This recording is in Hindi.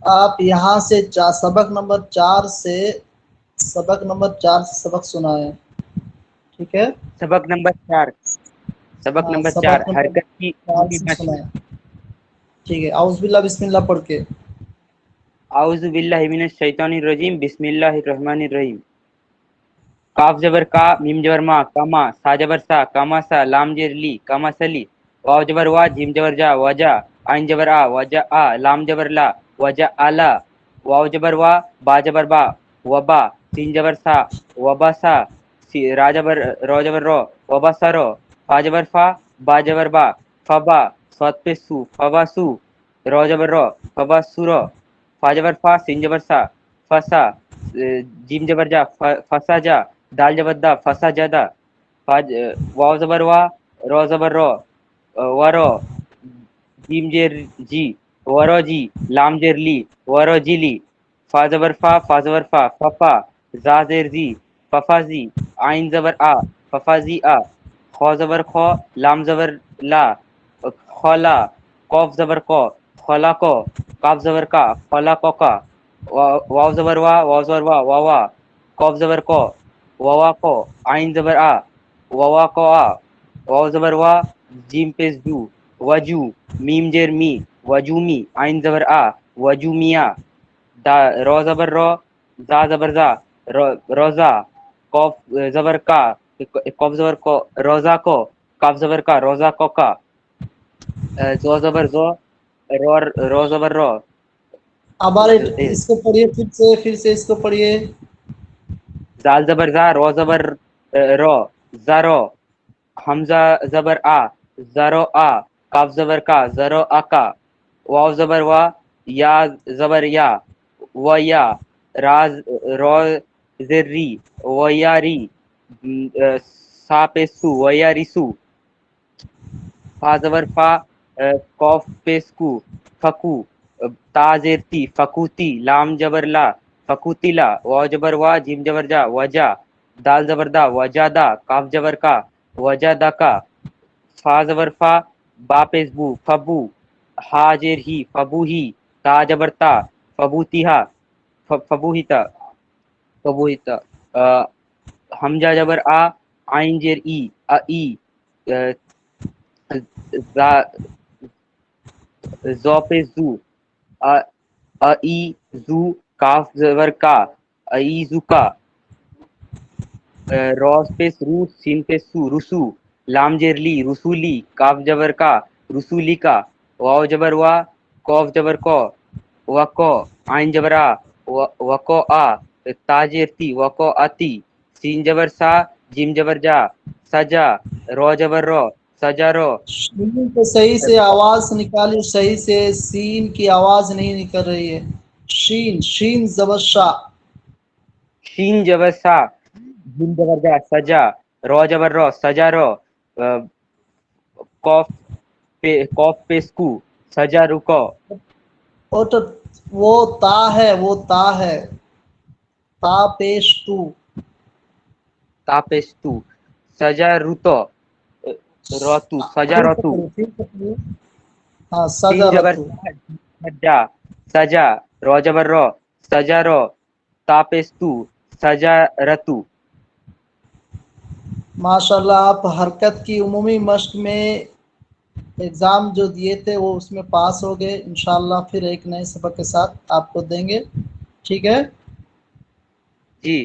आप यहाँ से सबक नंबर 4 से सबक सुनाए। ठीक है, सबक नंबर 4, सबक हाँ नंबर सबक 4 नंबर हरकत की 4 उमूमी से मश्क। सुनाए। ठीक है, औज़ बिल्लाह बिस्मिल्लाह पढ़ के। आउज़ु बिल्लाहि मिनश शैतानिर रजीम, बिस्मिल्लाहिर रहमानिर रहीम। काफ जबर का, मीम जबर मा, कामा, सा जबर सा, कामा सा, लाम जेर ली, कामा सली, वाव जबर वा, जीम जबर जा, वजा, आइन जबर आ, वजा आ, लाम जबर ला, वजा आला, वाव जबर वा, बा जबर बा, वबा, सीन जबर सा, वबा सा, रा जबर रो जबर रो, वबा सा रो, फा जबर फा, बा जबर बा, फबा, स्वाद पे सू, फबा सू, रो जबर रो, फबा सू रो, फा जबर फा, सीन जबर सा, फसा, जीम जबर जा, फसा जा, दाल जबर दा, फसा जादा, वाव जबर वा, रो जबर रो, वरो, जीम जेर जी, वरो जी, लाम जेर ली, वरो जिली, फा जबर फा, फफा, जा जेर जी, फफा जी, आइन जबर आ, फफा जी आ, खौ जबर खौ, लाम जबर ला, खौला, कौफ जबर को, खौला को, काफ जबर का, खौला को का, वाव जबर वा, वावा, कौफ जबर को, वावा को, आइन जबर आ, वावा को आ, वाव जबर वा, जीम पेश जू, वजू, मीम जेर मी, वजूमी, आइन जबर आ, वजूमिया, दा रो जबर रो, जा जबर जा, रोजा, कौफ जबर का, कौफ जबर को, रोजा को, काफ जबर का, रोजा को का, जो जबर जो, रो जबर रो, हमारे इसको पढ़िए, फिर से इसको पढ़िए। जाल जबर जा, रो जबर रो, जारो, हमजा जबर आ, जरो आ, काफ जबर का, जरो आका, वाव जबर वा, या जबर या, व या, राज रो जर्री, व या री, सा पेसु, व या रिसु, फा जबर फा, कौफ पेस्कू, फकू, ताजेरती, फकूती, लाम जबर ला, फकूतिला, वाव जबर वा, जीम जबर जा, वजा, दाल जबर दा, वजादा, काफ जबर का, वजादा का, फा जबर फा, बा पेस्बू, फबू, हा जेर ही, फबू ही, ता जबर ता, फबूतिहा, फबूहिता, फबूहिता, हमजा जबर आ, आइन जेर ई, अ ई, ज़ौ पे जू, अ अ ई जू, काफ जबर का, अईजुका, रॉस पे रू, सीन पे सू, रुसू, लाम जेरली, रुसूली, काफ जबर का, रुसूली का, वाव जबर वा, कौफ जबर को, वको, आइन जबर आ, वको आ, ताजेरती, वको आती, सीन जबर सा, जिम जबर जा, सजा, रो जबर रो, सजा रो, शीन को सही से आवाज निकालिए, सही से, सीन की आवाज नहीं निकल रही है। शीन, शीन जबर शाह। शीन जबर सा, जिम जबर जा, सजा, रो जबर रो, सजा रो, कॉफ कॉफ पे स्कू, सजा रुको, वो तो वो ता है, वो ता है, ता पेश तू। तापेस्तु, सजा रुतो, रोतु, सजा फिर से रोतु, पढ़िए, फिर से पढ़िए। हाँ, सीन सजा जबर रतु। सा, सजा, सजा, रो जबर रो, सजा रो, तापेस्तु, सजा रतु। माशाल्लाह, आप हरकत की उमूमी मश्क में एग्ज़ाम जो दिए थे वो उसमें पास हो गए। इंशाल्लाह फिर एक नए सबक के साथ आपको देंगे। ठीक है। जी।